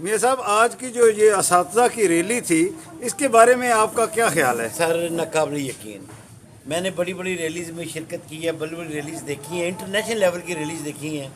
میاں صاحب آج کی جو یہ اساتذہ کی ریلی تھی اس کے بارے میں آپ کا کیا خیال ہے؟ سر ناقابل یقین، میں نے بڑی بڑی ریلیز میں شرکت کی ہے، بڑی بڑی ریلیز دیکھی ہیں، انٹرنیشنل لیول کی ریلیز دیکھی ہیں،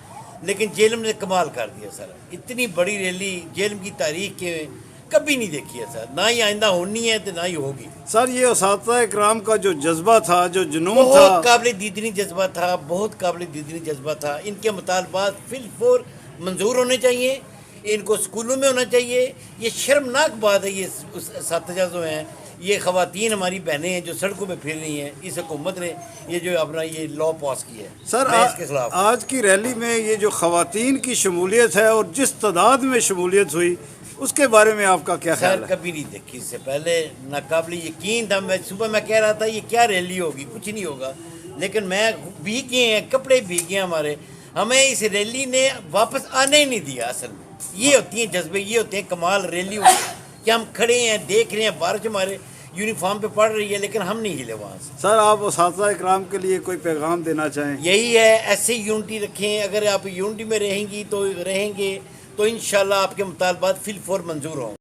لیکن جیلم نے کمال کر دیا سر. اتنی بڑی ریلی جیلم کی تاریخ کے کبھی نہیں دیکھی ہے سر، نہ ہی آئندہ ہونی ہے تو نہ ہی ہوگی. سر یہ اساتذہ اکرام کا جو جذبہ تھا، جو جنون تھا، بہت قابل دیدنی جذبہ تھا، بہت قابل دیدنی جذبہ تھا. ان کے مطالبات فی الفور منظور ہونے چاہیے، ان کو اسکولوں میں ہونا چاہیے. یہ شرمناک بات ہے، یہ اساتذہ جو ہیں، یہ خواتین ہماری بہنیں ہیں جو سڑکوں پہ پھر رہی ہیں، اس حکومت نے یہ جو اپنا یہ لا پاس کیا ہے سر میں اس کے خلاف. آج کی ریلی میں یہ جو خواتین کی شمولیت ہے اور جس تعداد میں شمولیت ہوئی اس کے بارے میں آپ کا کیا سر خیال ہے؟ کبھی نہیں دیکھی اس سے پہلے، ناقابل یقین تھا. میں صبح میں کہہ رہا تھا یہ کیا ریلی ہوگی، کچھ نہیں ہوگا، لیکن میں بھیگ گئے ہیں، کپڑے بھیگ گئے ہمارے. ہمیں اس ریلی نے واپس آنے ہی نہیں دیا. اصل میں یہ ہوتی ہیں جذبے، یہ ہوتے ہیں کمال ریلی ہوتی ہے کہ ہم کھڑے ہیں، دیکھ رہے ہیں، بارش ہمارے یونیفارم پہ پڑ رہی ہے لیکن ہم نہیں ہلے وہاں سے. سر آپ اساتذہ اکرام کے لیے کوئی پیغام دینا چاہیں؟ یہی ہے، ایسے یونٹی رکھیں. اگر آپ یونٹی میں رہیں گی تو رہیں گے تو انشاءاللہ آپ کے مطالبات فی الفور منظور ہوں.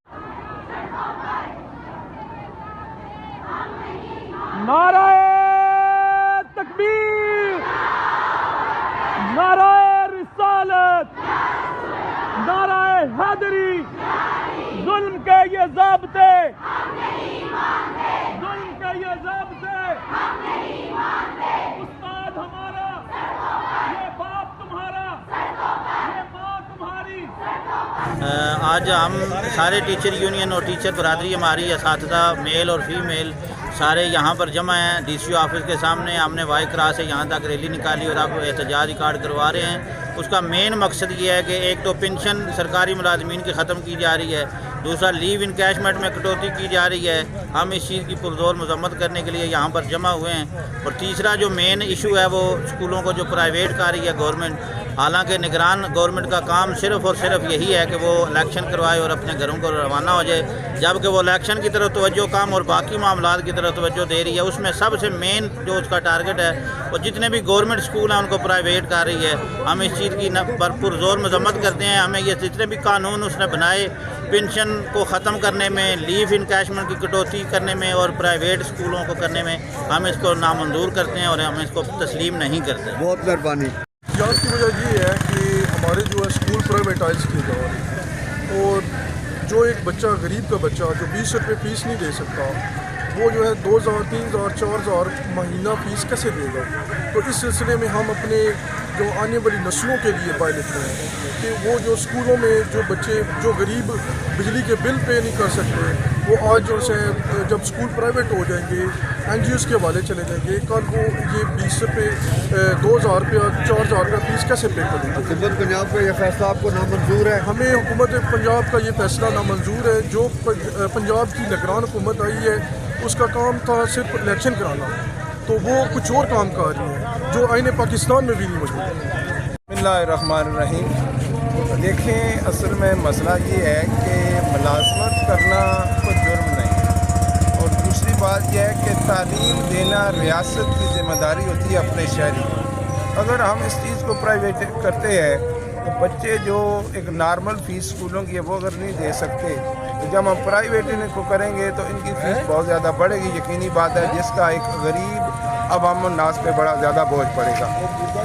نعرہ تکبیر، نعرہ رسالت، نعرہ حیدری. ظلم کے یہ ضابطے، ظلم کے یہ ضابطے، استاد ہمارا، یہ باپ تمہارا، یہ ماں تمہاری. آج ہم سارے ٹیچر یونین اور ٹیچر برادری ہماری اساتذہ میل اور فیمیل سارے یہاں پر جمع ہیں ڈی سی او آفس کے سامنے. ہم نے وائی کراس سے یہاں تک ریلی نکالی اور اب احتجاج ریکارڈ کروا رہے ہیں. اس کا مین مقصد یہ ہے کہ ایک تو پنشن سرکاری ملازمین کی ختم کی جا رہی ہے، دوسرا لیو انکیشمنٹ میں کٹوتی کی جا رہی ہے. ہم اس چیز کی پرزور مذمت کرنے کے لیے یہاں پر جمع ہوئے ہیں. اور تیسرا جو مین ایشو ہے وہ اسکولوں کو جو پرائیویٹ کر رہی ہے گورنمنٹ. حالانکہ نگران گورنمنٹ کا کام صرف اور صرف یہی ہے کہ وہ الیکشن کروائے اور اپنے گھروں کو روانہ ہو جائے، جبکہ وہ الیکشن کی طرف توجہ کم اور باقی معاملات کی طرف توجہ دے رہی ہے. اس میں سب سے مین جو اس کا ٹارگٹ ہے وہ جتنے بھی گورنمنٹ اسکول ہیں ان کو پرائیویٹ کر رہی ہے. ہم اس چیز کی بھرپور زور مذمت کرتے ہیں. ہمیں یہ جتنے بھی قانون اس نے بنائے پنشن کو ختم کرنے میں، لیو انکیشمنٹ کی کٹوتی کرنے میں اور پرائیویٹ اسکولوں کو کرنے میں، ہم اس کو نامنظور کرتے ہیں اور ہم اس کو تسلیم نہیں کرتے. بہت مہربانی. احتجاج کی وجہ یہ ہے کہ ہمارے جو ہے اسکول پرائیویٹائز کیے جا رہے ہیں اور جو ایک بچہ غریب کا بچہ جو 20 روپے فیس نہیں دے سکتا وہ جو ہے 2000 3000 4000 مہینہ فیس کیسے دے گا. تو اس سلسلے میں ہم اپنے جو آنے والی نسلوں کے لیے بائے لکھ رہے ہیں کہ وہ جو اسکولوں میں جو بچے جو غریب بجلی کے بل پے نہیں کر سکتے وہ آج جو سے جب اسکول پرائیویٹ ہو جائیں گے این جی اوز کے حوالے چلے جائیں گے، کل وہ یہ 20 روپے 2000 روپیہ 4000 روپیہ فیس کیسے پے کریں گے. حکومت پنجاب کا یہ فیصلہ آپ کو نامنظور ہے؟ ہمیں حکومت پنجاب کا یہ فیصلہ نامنظور ہے. جو پنجاب کی نگران حکومت آئی ہے اس کا کام تھا صرف الیکشن کرانا، تو وہ کچھ اور کام کر رہی ہے جو آئین پاکستان میں بھی نہیں موجود ہے. بسم اللہ الرحمن الرحیم. دیکھیں اصل میں مسئلہ یہ ہے کہ ملازمت کرنا کوئی جرم نہیں، اور دوسری بات یہ ہے کہ تعلیم دینا ریاست کی ذمہ داری ہوتی ہے اپنے شہری. اگر ہم اس چیز کو پرائیویٹ کرتے ہیں تو بچے جو ایک نارمل فیس اسکولوں کی ہے وہ اگر نہیں دے سکتے تو جب ہم پرائیویٹ ان کو کریں گے تو ان کی فیس بہت زیادہ بڑھے گی. یقینی بات ہے جس کا ایک غریب عوام الناس پہ بڑا زیادہ بوجھ پڑے گا.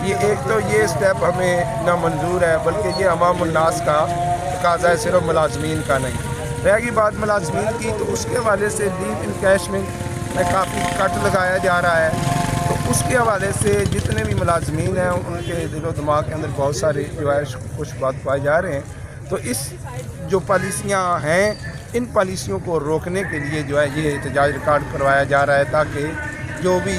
یہ ایک تو یہ اسٹیپ ہمیں نامنظور ہے، بلکہ یہ عوام الناس کا تقاضا ہے، صرف ملازمین کا نہیں. رہ گئی بات ملازمین کی تو اس کے حوالے سے لیو انکیشمنٹ میں کافی کٹ لگایا جا رہا ہے. تو اس کے حوالے سے جتنے بھی ملازمین ہیں ان کے دل و دماغ کے اندر بہت سارے جو ہے کچھ بات پائے جا رہے ہیں. تو اس جو پالیسیاں ہیں ان پالیسیوں کو روکنے کے لیے جو ہے یہ احتجاج ریکارڈ کروایا جا رہا ہے، تاکہ جو بھی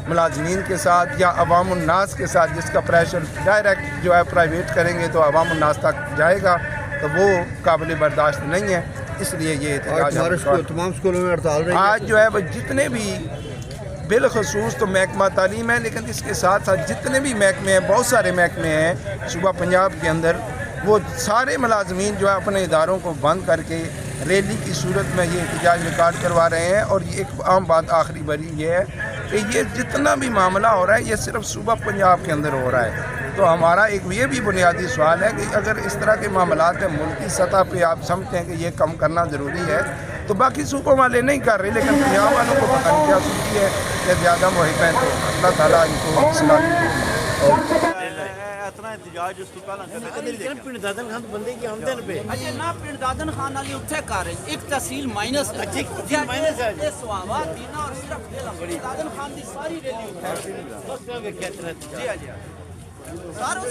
ملازمین کے ساتھ یا عوام الناس کے ساتھ جس کا پریشر ڈائریکٹ جو ہے پرائیویٹ کریں گے تو عوام الناس تک جائے گا تو وہ قابل برداشت نہیں ہے. اس لیے یہ احتجاج تمام اسکولوں میں ہڑتال رہی ہے. آج جو ہے وہ جتنے بھی بالخصوص تو محکمہ تعلیم ہے، لیکن اس کے ساتھ ساتھ جتنے بھی محکمے ہیں، بہت سارے محکمے ہیں صوبہ پنجاب کے اندر، وہ سارے ملازمین جو ہے اپنے اداروں کو بند کر کے ریلی کی صورت میں یہ احتجاج ریکارڈ کروا رہے ہیں. اور یہ ایک عام بات آخری بری یہ ہے کہ یہ جتنا بھی معاملہ ہو رہا ہے یہ صرف صوبہ پنجاب کے اندر ہو رہا ہے. تو ہمارا ایک یہ بھی بنیادی سوال ہے کہ اگر اس طرح کے معاملات ہیں ملکی سطح پہ آپ سمجھتے ہیں کہ یہ کم کرنا ضروری ہے تو باقی صوبوں والے نہیں کر رہے، لیکن یہاں والوں کو پتہ نہیں کیا سوچی ہے کہ زیادہ محب ہیں، تو اللہ تعالیٰ ان کو اصلاح کی۔ اتنا احتجاج اس تو پہلا پنڈ دادن خان بندے کی آمدن پہ اجے نہ پنڈ دادن خان والی اتنے کر رہے ہیں، ایک تحصیل مائنس ہے، تحصیل مائنس ہے یہ سواوا دینا اور صرف دینا پنڈ دادن خان دی ساری ریلی جی ساروں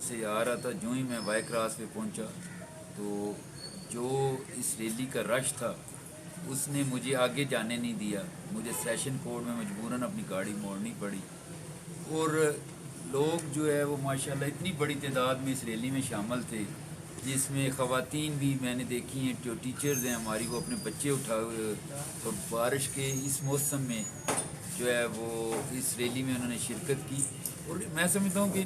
سے آ رہا تھا، جو ہی میں وائی کراس پہ پہنچا تو جو اس ریلی کا رش تھا اس نے مجھے آگے جانے نہیں دیا، مجھے سیشن کوڈ میں مجبوراً اپنی گاڑی موڑنی پڑی، اور لوگ جو ہے وہ ماشاءاللہ اتنی بڑی تعداد میں اس ریلی میں شامل تھے، جس میں خواتین بھی میں نے دیکھی ہیں، جو ٹیچرز ہیں ہماری، وہ اپنے بچے اٹھائے ہوئے، اور بارش کے اس موسم میں جو ہے وہ اس ریلی میں انہوں نے شرکت کی، اور میں سمجھتا ہوں کہ